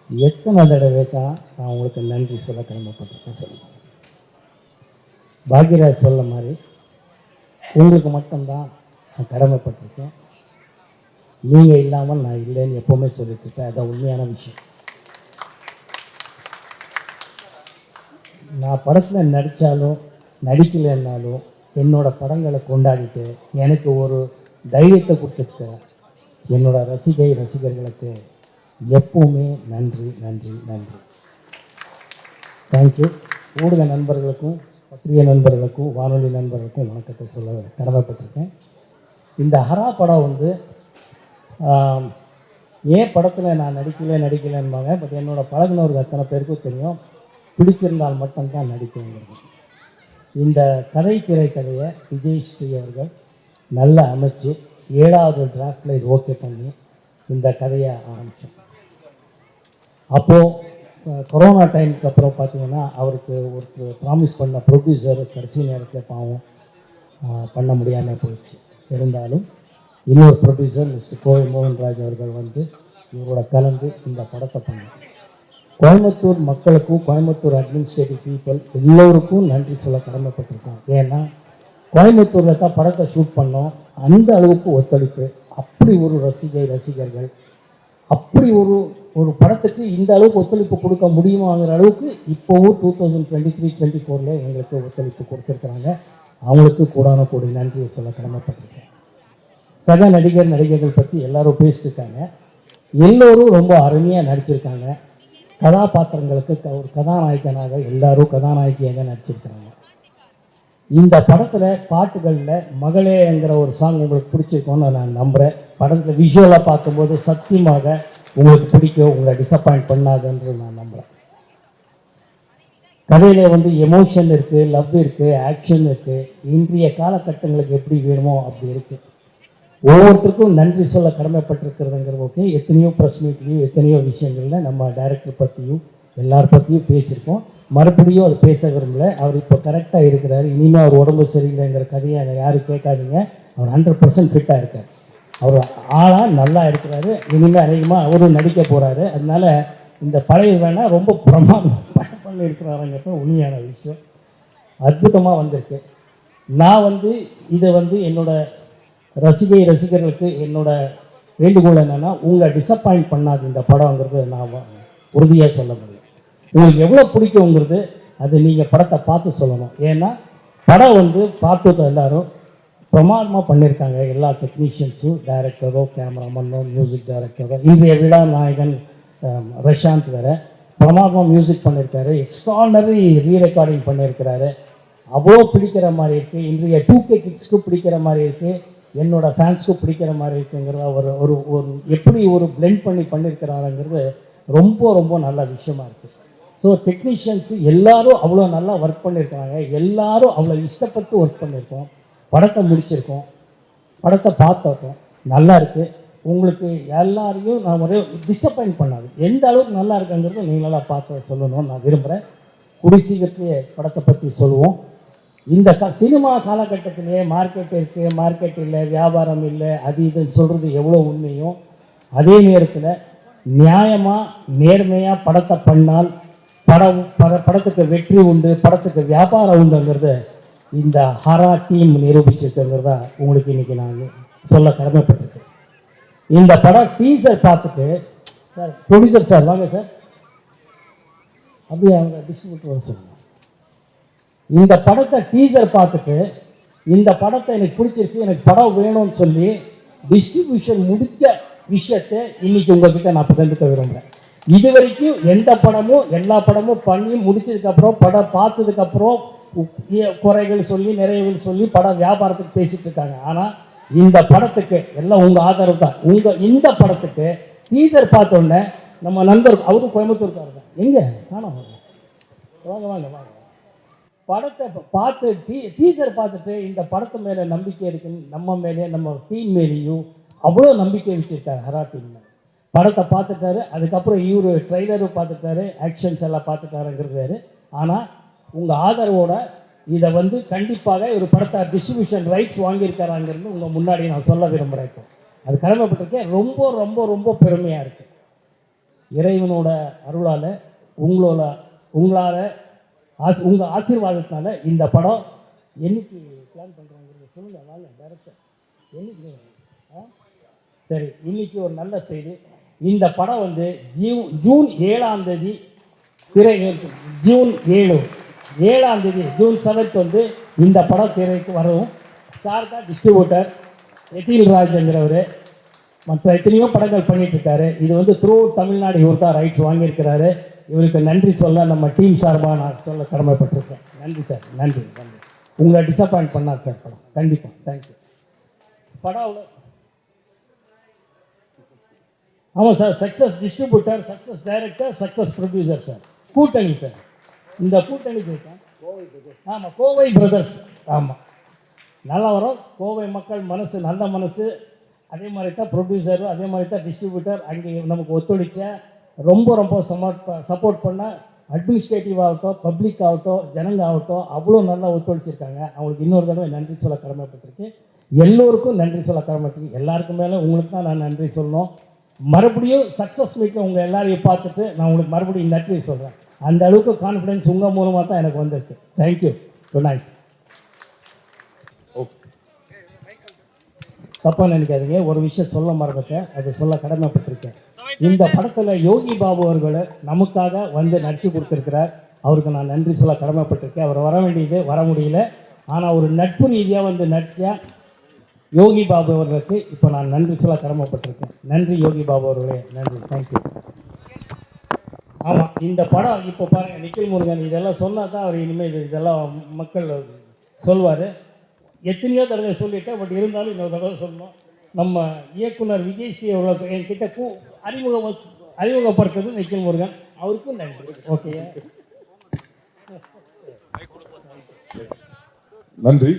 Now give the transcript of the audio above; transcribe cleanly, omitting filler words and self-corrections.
எத்தனை தடவை தான் நான் உங்களுக்கு நன்றி சொல்ல கடமைப்பட்டிருக்கேன் சொல்லுங்கள். பாக்யராஜ் சொல்ல மாதிரி உங்களுக்கு மட்டும்தான் நான் கடமைப்பட்டிருக்கேன். நீங்கள் இல்லாமல் நான் இல்லைன்னு எப்போவுமே சொல்லிட்டுருக்கேன். அதுதான் உண்மையான விஷயம். நான் படத்தில் நடித்தாலும் நடிக்கலைன்னாலும் என்னோடய படங்களை கொண்டாடிட்டு எனக்கு ஒரு தைரியத்தை கொடுத்துருக்க என்னோடய ரசிகர்களுக்கு எப்பவுமே நன்றி நன்றி நன்றி. தேங்க்யூ. ஊடக நண்பர்களுக்கும் பத்திரிகை நண்பர்களுக்கும் வானொலி நண்பர்களுக்கும் வணக்கத்தை சொல்ல கடமைப்பட்டிருக்கேன். இந்த ஹரா படம் வந்து ஏன் படத்தில் நான் நடிக்கலைன்பாங்க. பட் என்னோடய பழகினவர்கள் அத்தனை பேருக்கும் தெரியும், பிடிச்சிருந்தால் மட்டும்தான் நடிக்கணுங்கிறது. இந்த திரைக்கதையை விஜய் ஸ்ரீ அவர்கள் நல்லா அமைச்சு 7வது டிராஃப்டில் இது ஓகே பண்ணி இந்த கதையை ஆரம்பித்தோம். அப்போது கொரோனா டைமுக்கு அப்புறம் பார்த்திங்கன்னா அவருக்கு ஒரு ப்ராமிஸ் பண்ண ப்ரொடியூசர் கடைசி நேரத்தில் பாவம் பண்ண முடியாமல் போயிடுச்சு. இருந்தாலும் இன்னொரு ப்ரொடியூசர் மிஸ்டர் கோவை மோகன்ராஜ் அவர்கள் வந்து இவரோட கலந்து இந்த படத்தை பண்ணாங்க. கோயம்புத்தூர் மக்களுக்கும் கோயம்புத்தூர் அட்மினிஸ்ட்ரேட்டிவ் பீப்புள் எல்லோருக்கும் நன்றி சொல்ல கடமைப்பட்டிருக்கோம். ஏன்னா கோயம்புத்தூரில் தான் படத்தை ஷூட் பண்ணோம். அந்த அளவுக்கு ஒத்துழைப்பு, அப்படி ஒரு ரசிகர்கள் அப்படி ஒரு படத்துக்கு இந்த அளவுக்கு ஒத்துழைப்பு கொடுக்க முடியுமாங்கிற அளவுக்கு இப்போவும் 2023-24 எங்களுக்கு ஒத்துழைப்பு கொடுத்துருக்குறாங்க. அவங்களுக்கு கூடான கூடி நன்றியை சொல்ல கடமைப்பட்டிருக்கேன். சக நடிகர்கள் பற்றி எல்லோரும் பேசிட்டுருக்காங்க. எல்லோரும் ரொம்ப அருமையாக நடிச்சிருக்காங்க. கதாபாத்திரங்களுக்கு ஒரு கதாநாயகனாக எல்லோரும் கதாநாயகியாக நடிச்சிருக்கிறாங்க. இந்த படத்தில் பாட்டுகளில் மகளேங்கிற ஒரு சாங் உங்களுக்கு பிடிச்சிருக்கோன்னு நான் நம்புகிறேன். படத்தில் விஷுவலாக பார்க்கும்போது சத்தியமாக உங்களுக்கு பிடிக்கும், உங்களை டிசப்பாயிண்ட் பண்ணாதுன்று நான் நம்புகிறேன். கதையில் வந்து எமோஷன் இருக்குது, லவ் இருக்குது, ஆக்ஷன் இருக்குது. இன்றைய காலகட்டங்களுக்கு எப்படி வேணுமோ அப்படி இருக்குது. ஒவ்வொருத்தருக்கும் நன்றி சொல்ல கடமைப்பட்டிருக்கிறதுங்கிறது ஓகே. எத்தனையோ ப்ரெஸ் மீட்லேயும் எத்தனையோ விஷயங்களில் நம்ம டைரக்டர் பற்றியும் எல்லார் பற்றியும் பேசியிருக்கோம். மறுபடியும் அது பேச விரும்பலை. அவர் இப்போ கரெக்டாக இருக்கிறார். இனிமேல் அவர் உடம்பு சரியில்லைங்கிற கதையை அங்கே யாரும் கேட்காதீங்க. அவர் 100% ஃபிட்டாக இருக்கார். அவர் ஆளாக நல்லா இருக்கிறாரு. இனிமேல் அதிகமாக அவரும் நடிக்க போகிறாரு. அதனால் இந்த பழைய வேணால் ரொம்ப பிரமாதம் பண்ணி இருக்கிறாருங்கிறது உண்மையான விஷயம். அற்புதமாக வந்திருக்கு. நான் வந்து இதை வந்து என்னோடய ரசிகர்களுக்கு என்னோடய வேண்டுகோள் என்னென்னா, உங்களை டிசப்பாயிண்ட் பண்ணாது இந்த படங்கிறது நான் உறுதியாக சொல்ல முடியும். உங்களுக்கு எவ்வளோ பிடிக்குங்கிறது அது நீங்கள் படத்தை பார்த்து சொல்லணும். ஏன்னா படம் வந்து பார்த்தது எல்லோரும் பிரமாதமாக பண்ணியிருக்காங்க. எல்லா டெக்னீஷியன்ஸும், டைரக்டரோ, கேமராமேனோ, மியூசிக் டைரக்டரோ, இன்றைய விழா நாயகன் பிரசாந்த் வேறு பிரமாதமாக மியூசிக் பண்ணியிருக்காரு. எக்ஸ்ட்ரானரி ரீரெக்கார்டிங் பண்ணியிருக்கிறாரு. அவ்வளோ பிடிக்கிற மாதிரி இருக்குது. இன்றைய 2K கிட்ஸ்க்கு பிடிக்கிற மாதிரி இருக்குது, என்னோடய ஃபேன்ஸுக்கு பிடிக்கிற மாதிரி இருக்குங்கிறத ஒரு எப்படி ஒரு பிளெண்ட் பண்ணியிருக்கிறாருங்கிறது ரொம்ப ரொம்ப நல்ல விஷயமா இருக்குது. ஸோ டெக்னீஷியன்ஸு எல்லோரும் அவ்வளோ நல்லா ஒர்க் பண்ணியிருக்கிறாங்க. எல்லோரும் அவ்வளோ இஷ்டப்பட்டு ஒர்க் பண்ணியிருக்கோம். படத்தை முடிச்சிருக்கோம், படத்தை பார்த்துருக்கோம், நல்லா இருக்குது. உங்களுக்கு எல்லாரையும் நான் ஒரே டிசப்பாயிண்ட் பண்ணாது. எந்த அளவுக்கு நல்லா இருக்குங்கிறது நீங்களாம் பார்த்து சொல்லணும்னு நான் விரும்புகிறேன். கூடிய சீக்கிரத்திலே படத்தை பற்றி சொல்லுவோம். இந்த சினிமா காலகட்டத்திலே மார்க்கெட் இருக்குது, மார்க்கெட் இல்லை, வியாபாரம் இல்லை, அது இதுன்னு சொல்கிறது எவ்வளோ உண்மையும், அதே நேரத்தில் நியாயமாக நேர்மையாக படத்தை பண்ணால் படத்துக்கு வெற்றி உண்டு, படத்துக்கு வியாபாரம் உண்டுங்கிறது இந்த ஹரா டீம் நிரூபிச்சிருக்குங்கிறதா உங்களுக்கு இன்றைக்கி நான் சொல்ல கடமைப்பட்டிருக்கேன். இந்த படம் டீசர் பார்த்துட்டு சார், ப்ரொடியூசர் சார் வாங்க சார், அப்படியே அவங்க டிஸ்ட்ரிபியூட்டர் சொல்லுங்கள். இந்த படத்தை டீசர் பார்த்துட்டு இந்த படத்தை எனக்கு பிடிச்சிருக்கு, எனக்கு படம் வேணும்னு சொல்லி டிஸ்ட்ரிபியூஷன் முடித்த விஷயத்தை இன்றைக்கி உங்கள்கிட்ட நான் பகிர்ந்துக்க விரும்புகிறேன். இது வரைக்கும் எந்த படமும் எல்லா படமும் பண்ணி முடிச்சதுக்கப்புறம் படம் பார்த்ததுக்கப்புறம் குறைகள் சொல்லி நிறைவுகள் சொல்லி படம் வியாபாரத்துக்கு பேசிகிட்டு இருக்காங்க. ஆனால் இந்த படத்துக்கு எல்லாம் உங்கள் ஆதரவு தான். இந்த படத்துக்கு டீசர் பார்த்தோன்னே நம்ம நண்பர் அவரும் கோயம்புத்தூர்காரர் தான், எங்கே காணோம், வாங்க வாங்க வாங்க, படத்தை பார்த்து டீசர் பார்த்துட்டு இந்த படத்து மேலே நம்பிக்கை இருக்குன்னு நம்ம மேலே நம்ம டீம் மேலேயும் அவ்வளோ நம்பிக்கை வச்சுருக்காரு ஹரா டீம். படத்தை பார்த்துட்டாரு, அதுக்கப்புறம் இவர் ட்ரெய்லரும் பார்த்துட்டாரு, ஆக்ஷன்ஸ் எல்லாம் பார்த்துட்டாருங்கிறது. ஆனால் உங்கள் ஆதரவோட இதை வந்து கண்டிப்பாக ஒரு படத்தை டிஸ்ட்ரிபியூஷன் ரைட்ஸ் வாங்கியிருக்காராங்கிறது உங்கள் முன்னாடி நான் சொல்ல விரும்புகிறேன். இப்போ அது கடமைப்பட்டிருக்கேன். ரொம்ப ரொம்ப ரொம்ப பெருமையாக இருக்குது. இறைவனோட அருளால் உங்களால் உங்கள் ஆசீர்வாதத்தினால இந்த படம் என்னைக்கு பிளான் பண்ணுறாங்கிறது சொல்லுங்கள். வாங்க டேரக்டர், என்னைக்கு? சரி, இன்னைக்கு ஒரு நல்ல செய்தி. இந்த படம் வந்து ஜூன் 7ஆம் தேதி திரைக்கு, ஜூன் 7ஆம் தேதி, ஜூன் 7 வந்து இந்த படம் திரைக்கு வரும். சார் தான் டிஸ்ட்ரிபியூட்டர், எட்டில் ராஜங்கிறவர். மற்ற எத்தனையோ படங்கள் பண்ணிகிட்ருக்காரு. இது வந்து த்ரூ தமிழ்நாடு இவர் தான் ரைட்ஸ் வாங்கியிருக்கிறாரு. இவருக்கு நன்றி சொல்ல நம்ம டீம் சார்பாக நான் சொல்ல கடமைப்பட்டிருக்கேன். நன்றி சார், நன்றி நன்றி. உங்களை டிசப்பாயிண்ட் பண்ணாது சார் படம், கண்டிப்பாக. தேங்க்யூ. படம் அவ்வளோ. ஆமாம் sir, success distributor, success director, success producer sir. கூட்டணி சார், இந்த கூட்டணி இருக்கேன். ஆமாம், கோவை பிரதர்ஸ். ஆமாம், நல்லா வரும். கோவை மக்கள் மனசு, நல்ல மனசு. அதே மாதிரி தான் ப்ரொடியூசரும், அதே மாதிரி தான் டிஸ்ட்ரிபியூட்டர். அங்கே நமக்கு ஒத்துழைச்ச ரொம்ப ரொம்ப சப்போர்ட் பண்ண அட்மினிஸ்ட்ரேட்டிவ் ஆகட்டும், பப்ளிக் ஆகட்டும், ஜனங்க ஆகட்டும், அவ்வளோ நல்லா ஒத்துழைச்சிருக்காங்க. அவங்களுக்கு இன்னொரு தடவை நன்றி சொல்ல கடமைப்பட்டிருக்கு. எல்லோருக்கும் நன்றி சொல்ல கடமைப்பட்டிருக்கு. எல்லாருக்கும் மேலே உங்களுக்கு தான் நான் நன்றி சொல்லணும். மறுபடியும் சக்ஸஸ் மீட்டில் உங்கள் எல்லாரையும் பார்த்துட்டு நான் உங்களுக்கு மறுபடியும் நன்றி சொல்கிறேன். அந்த அளவுக்கு கான்ஃபிடென்ஸ் உங்கள் மூலமாக தான் எனக்கு வந்திருக்கு. தேங்க்யூ. Good night. தப்பாக நினைக்காதீங்க, ஒரு விஷயம் சொல்ல மறந்துட்டேன், அது சொல்ல கடமைப்பட்டிருக்கேன். இந்த படத்தில் யோகி பாபு அவர்களை நமக்காக வந்து நடித்து கொடுத்துருக்கிறார். அவருக்கு நான் நன்றி சொல்ல கடமைப்பட்டிருக்கேன். அவர் வர வேண்டியது, வர முடியல. ஆனால் ஒரு நட்பு ரீதியாக வந்து நடித்த யோகி பாபு அவர்களுக்கு இப்போ நான் நன்றி சொல்ல கடமைப்பட்டிருக்கேன். நன்றி யோகி பாபு அவர்களே, நன்றி. தேங்க்யூ. ஆமாம், இந்த படம் இப்போ பாருங்கள், நிக்கில் முருகன் இதெல்லாம் சொன்னால் தான் அவர் இனிமேல் இதெல்லாம் மக்கள் சொல்வார். எத்தனையோ தடவை சொல்லிட்டேன், பட் இருந்தாலும் இன்னொரு தடவை சொல்லணும். நம்ம இயக்குனர் விஜய் ஸ்ரீ அவர்களுக்கு என்கிட்ட அறிமுகப்படுத்துறது நிக்கில் முருகன். அவருக்கும் நன்றி. ஓகே, நன்றி.